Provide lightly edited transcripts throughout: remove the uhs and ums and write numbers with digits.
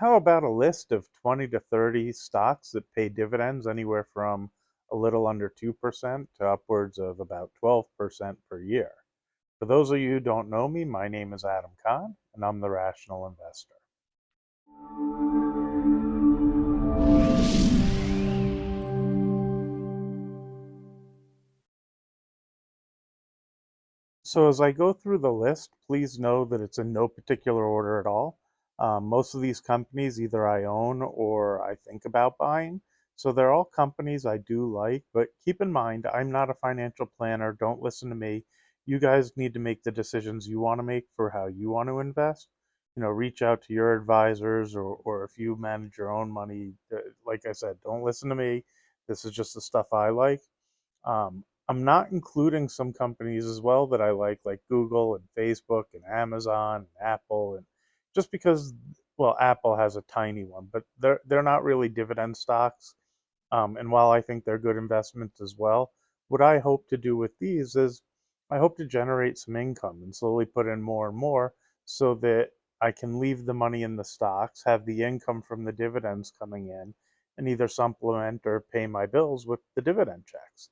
How about a list of 20 to 30 stocks that pay dividends anywhere from a little under 2% to upwards of about 12% per year? For those of you who don't know me, my name is Adam Kahn, and I'm the Rational Investor. So as I go through the list, please know that it's in no particular order at all. Most of these companies either I own or I think about buying. So they're all companies I do like, but keep in mind, I'm not a financial planner. Don't listen to me. You guys need to make the decisions you want to make for how you want to invest. Reach out to your advisors, or if you manage your own money, like I said, don't listen to me. This is just the stuff I like. I'm not including some companies as well that I like Google and Facebook and Amazon and Apple, and just because, well, Apple has a tiny one, but they're not really dividend stocks. And while I think they're good investments as well, what I hope to do with these is I hope to generate some income and slowly put in more and more so that I can leave the money in the stocks, have the income from the dividends coming in, and either supplement or pay my bills with the dividend checks.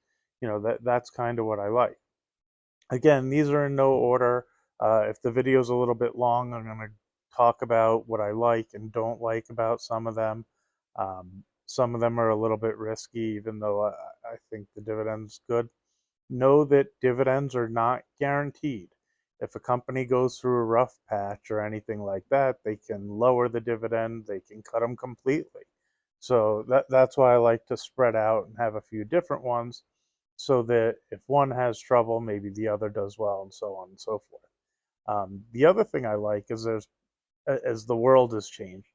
That's kind of what I like. Again, these are in no order. If the video is a little bit long, I'm going to talk about what I like and don't like about some of them. Some of them are a little bit risky, even though I think the dividend's good. Know that dividends are not guaranteed. If a company goes through a rough patch or anything like that, they can lower the dividend, they can cut them completely. So that's why I like to spread out and have a few different ones so that if one has trouble, maybe the other does well, and so on and so forth. The other thing I like is as the world has changed,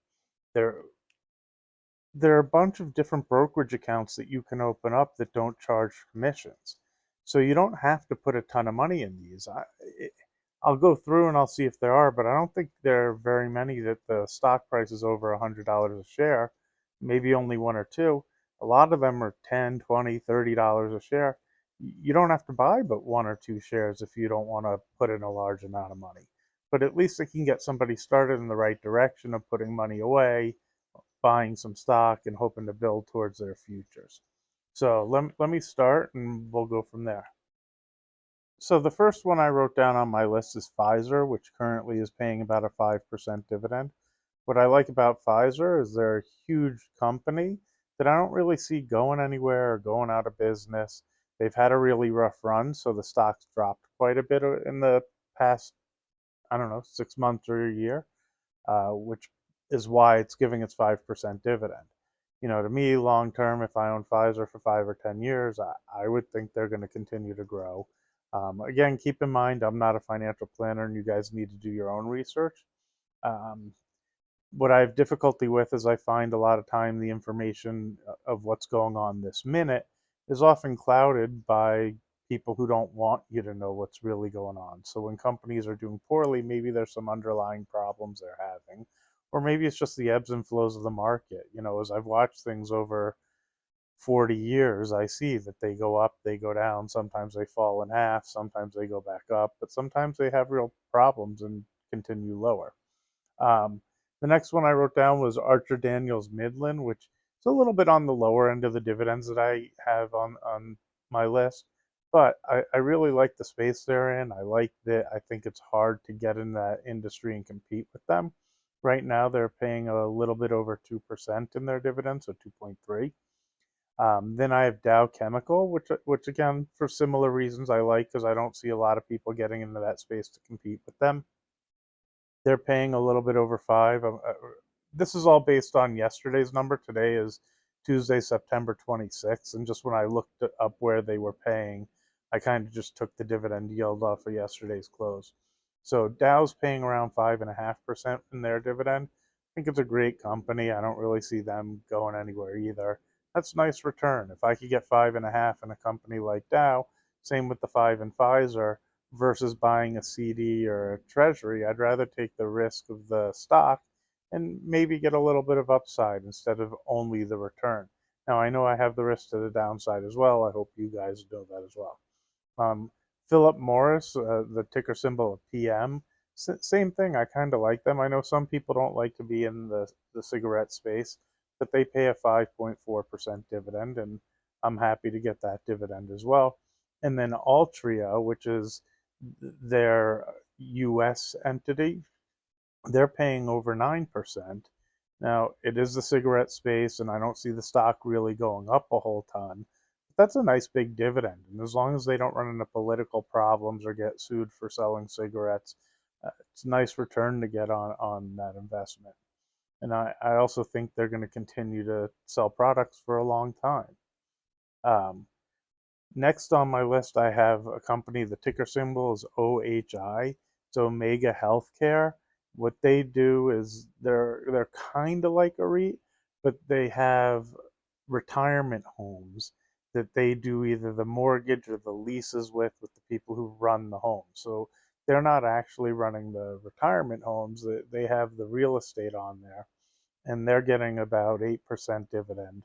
there there are a bunch of different brokerage accounts that you can open up that don't charge commissions. So you don't have to put a ton of money in these. I'll go through and I'll see if there are, but I don't think there are very many that the stock price is over $100 a share, maybe only one or two. A lot of them are 10, 20, $30 a share. You don't have to buy but one or two shares if you don't want to put in a large amount of money. But at least it can get somebody started in the right direction of putting money away, buying some stock, and hoping to build towards their futures. So let me start and we'll go from there. So the first one I wrote down on my list is Pfizer, which currently is paying about a 5% dividend. What I like about Pfizer is they're a huge company that I don't really see going anywhere or going out of business. They've had a really rough run, so the stock's dropped quite a bit in the past, I don't know, 6 months or a year, which is why it's giving its 5% dividend. To me, long term, if I own Pfizer for 5 or 10 years, I would think they're going to continue to grow. Again, keep in mind, I'm not a financial planner, and you guys need to do your own research. Um, what I have difficulty with is I find a lot of time the information of what's going on this minute is often clouded by people who don't want you to know what's really going on. So when companies are doing poorly, maybe there's some underlying problems they're having, or maybe it's just the ebbs and flows of the market. As I've watched things over 40 years, I see that they go up, they go down, sometimes they fall in half, sometimes they go back up, but sometimes they have real problems and continue lower. Um, the next one I wrote down was Archer Daniels Midland, which is a little bit on the lower end of the dividends that I have on my list. But I really like the space they're in. I like that. I think it's hard to get in that industry and compete with them. Right now, they're paying a little bit over 2% in their dividends, so 2.3. Then I have Dow Chemical, which again, for similar reasons, I like because I don't see a lot of people getting into that space to compete with them. They're paying a little bit over five. This is all based on yesterday's number. Today is Tuesday, September 26th. And just when I looked up where they were paying, I kind of just took the dividend yield off of yesterday's close. So Dow's paying around 5.5% in their dividend. I think it's a great company. I don't really see them going anywhere either. That's a nice return. If I could get 5.5 in a company like Dow, same with the 5 in Pfizer, versus buying a CD or a treasury, I'd rather take the risk of the stock and maybe get a little bit of upside instead of only the return. Now, I know I have the risk to the downside as well. I hope you guys know that as well. Philip Morris, the ticker symbol of PM, Same thing. I kind of like them. I know some people don't like to be in the cigarette space, but they pay a 5.4% dividend, and I'm happy to get that dividend as well. And then Altria, which is their US entity, they're paying over 9%. Now, it is the cigarette space, and I don't see the stock really going up a whole ton. But that's a nice big dividend. And as long as they don't run into political problems or get sued for selling cigarettes, it's a nice return to get on that investment. And I also think they're going to continue to sell products for a long time. Um, Next on my list, I have a company. The ticker symbol is OHI. It's Omega Healthcare. What they do is they're kind of like a REIT, but they have retirement homes that they do either the mortgage or the leases with the people who run the home. So they're not actually running the retirement homes. They have the real estate on there, and they're getting about 8% dividend.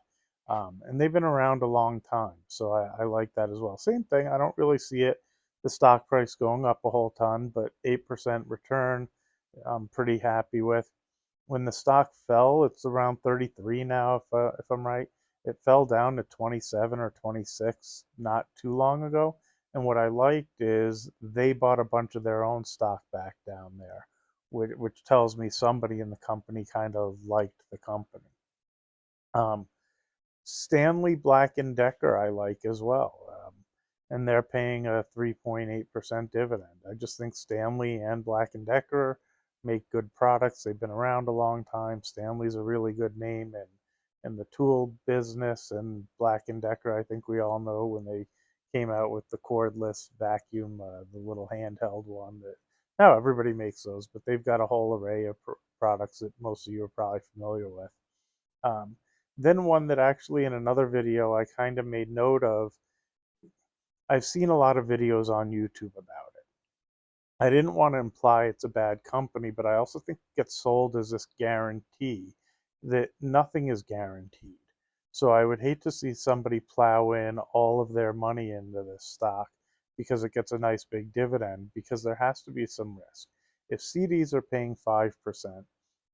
And they've been around a long time, so I like that as well. Same thing, I don't really see the stock price going up a whole ton, but 8% return, I'm pretty happy with. When the stock fell, it's around 33 now, if I'm right. It fell down to 27 or 26 not too long ago. And what I liked is they bought a bunch of their own stock back down there, which tells me somebody in the company kind of liked the company. Um, Stanley Black and Decker I like as well. And they're paying a 3.8% dividend. I just think Stanley and Black and Decker make good products. They've been around a long time. Stanley's a really good name in the tool business, and Black and Decker, I think we all know when they came out with the cordless vacuum, the little handheld one that now everybody makes those, but they've got a whole array of products that most of you are probably familiar with. Um, then one that actually in another video I kind of made note of. I've seen a lot of videos on YouTube about it. I didn't want to imply it's a bad company, but I also think it gets sold as this guarantee that nothing is guaranteed. So I would hate to see somebody plow in all of their money into this stock because it gets a nice big dividend, because there has to be some risk. If CDs are paying 5%,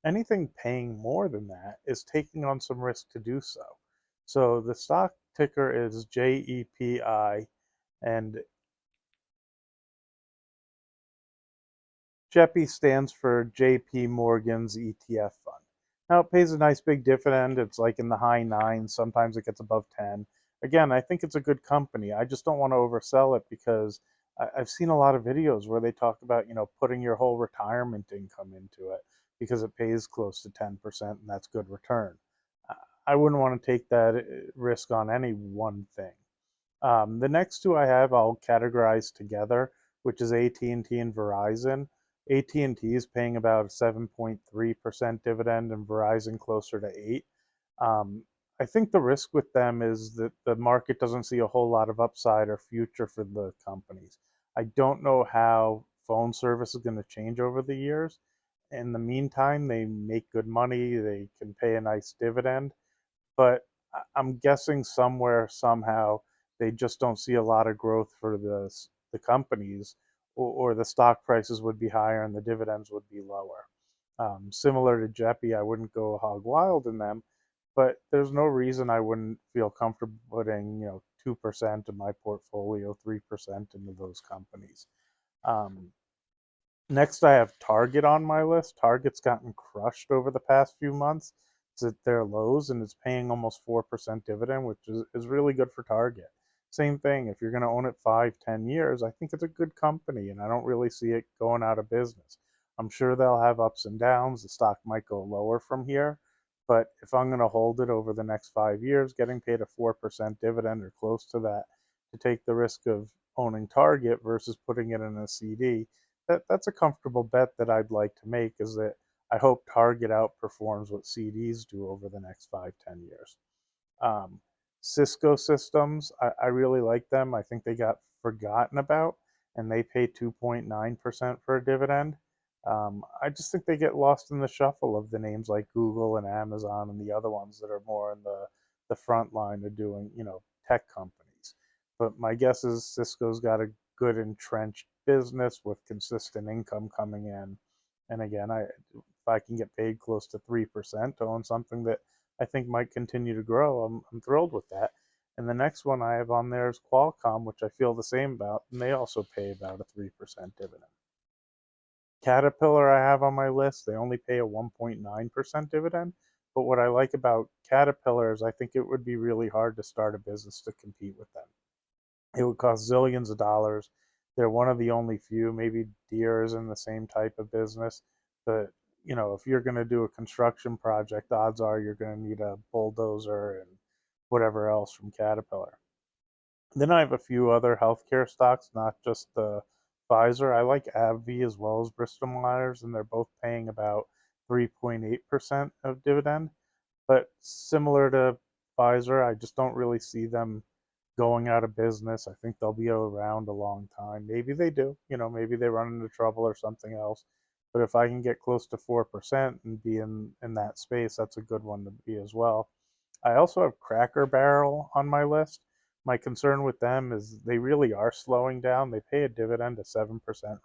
anything paying more than that is taking on some risk to do so. So the stock ticker is JEPI, and JEPI stands for JP Morgan's ETF fund. Now it pays a nice big dividend. It's like in the high nines. Sometimes it gets above 10. Again, I think it's a good company. I just don't want to oversell it because I've seen a lot of videos where they talk about, putting your whole retirement income into it because it pays close to 10% and that's good return. I wouldn't want to take that risk on any one thing. The next two I have I'll categorize together, which is AT&T and Verizon. AT&T is paying about a 7.3% dividend and Verizon closer to 8. Um, I think the risk with them is that the market doesn't see a whole lot of upside or future for the companies. I don't know how phone service is going to change over the years. In the meantime, they make good money, they can pay a nice dividend, but I'm guessing somewhere, somehow, they just don't see a lot of growth for the companies, or the stock prices would be higher and the dividends would be lower. Similar to Jeppy, I wouldn't go hog wild in them, but there's no reason I wouldn't feel comfortable putting 2% of my portfolio, 3% into those companies. Um, Next, I have Target on my list. Target's gotten crushed over the past few months. It's at their lows and it's paying almost 4% dividend, which is really good for Target. Same thing, if you're going to own it 5, 10 years, I think it's a good company and I don't really see it going out of business. I'm sure they'll have ups and downs. The stock might go lower from here, but if I'm going to hold it over the next 5 years, getting paid a 4% dividend or close to that to take the risk of owning Target versus putting it in a CD, that's a comfortable bet that I'd like to make, is that I hope Target outperforms what CDs do over the next 5, 10 years. Um, Cisco Systems, I really like them. I think they got forgotten about, and they pay 2.9% for a dividend. I just think they get lost in the shuffle of the names like Google and Amazon and the other ones that are more in the front line of doing, tech companies. But my guess is Cisco's got a good entrenched business with consistent income coming in. And again, if I can get paid close to 3% to own something that I think might continue to grow, I'm thrilled with that. And the next one I have on there is Qualcomm, which I feel the same about, and they also pay about a 3% dividend. Caterpillar I have on my list, they only pay a 1.9% dividend. But what I like about Caterpillar is I think it would be really hard to start a business to compete with them. It would cost zillions of dollars. They're one of the only few, maybe Deere is in the same type of business. But, if you're going to do a construction project, odds are you're going to need a bulldozer and whatever else from Caterpillar. Then I have a few other healthcare stocks, not just the Pfizer. I like AbbVie as well as Bristol Myers, and they're both paying about 3.8% of dividend. But similar to Pfizer, I just don't really see them going out of business. I think they'll be around a long time. Maybe they do, maybe they run into trouble or something else. But if I can get close to 4% and be in that space, that's a good one to be as well. I also have Cracker Barrel on my list. My concern with them is they really are slowing down. They pay a dividend of 7%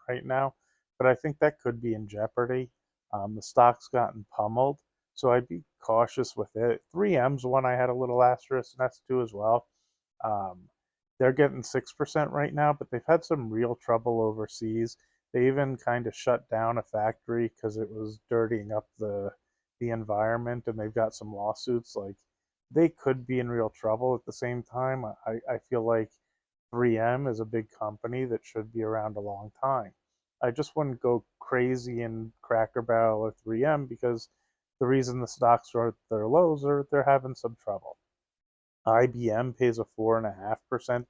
right now, but I think that could be in jeopardy. The stock's gotten pummeled, so I'd be cautious with it. 3M's one I had a little asterisk next to as well. Um, they're getting 6% right now, but they've had some real trouble overseas. They even kind of shut down a factory because it was dirtying up the environment, and they've got some lawsuits. Like, they could be in real trouble. At the same time, I feel like 3M is a big company that should be around a long time. I just wouldn't go crazy in Cracker Barrel or 3M because the reason the stocks are at their lows are they're having some trouble. IBM pays a 4.5%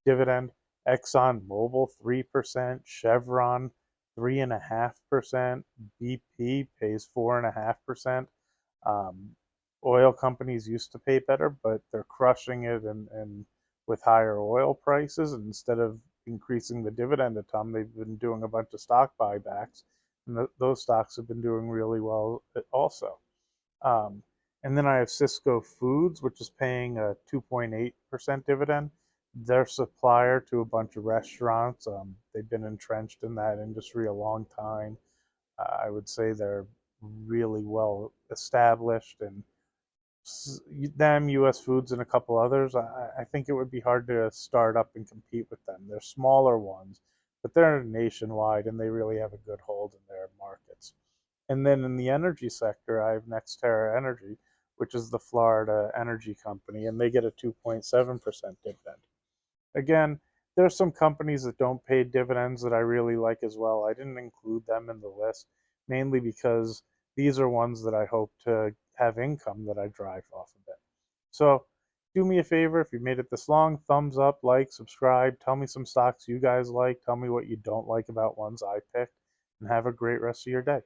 dividend. Exxon Mobil 3%. Chevron 3.5%. BP pays 4.5%. Um, Oil companies used to pay better, but they're crushing it and with higher oil prices. And instead of increasing the dividend a ton, they've been doing a bunch of stock buybacks, and those stocks have been doing really well also. Um, and then I have Cisco Foods, which is paying a 2.8% dividend. They're supplier to a bunch of restaurants. They've been entrenched in that industry a long time. I would say they're really well established, and them, U.S. Foods, and a couple others, I think it would be hard to start up and compete with them. They're smaller ones, but they're nationwide and they really have a good hold in their markets. And then in the energy sector, I have NextEra Energy, which is the Florida energy company, and they get a 2.7% dividend. Again, there's some companies that don't pay dividends that I really like as well. I didn't include them in the list, mainly because these are ones that I hope to have income that I drive off of it. So do me a favor, if you made it this long, thumbs up, like, subscribe, tell me some stocks you guys like, tell me what you don't like about ones I picked, and have a great rest of your day.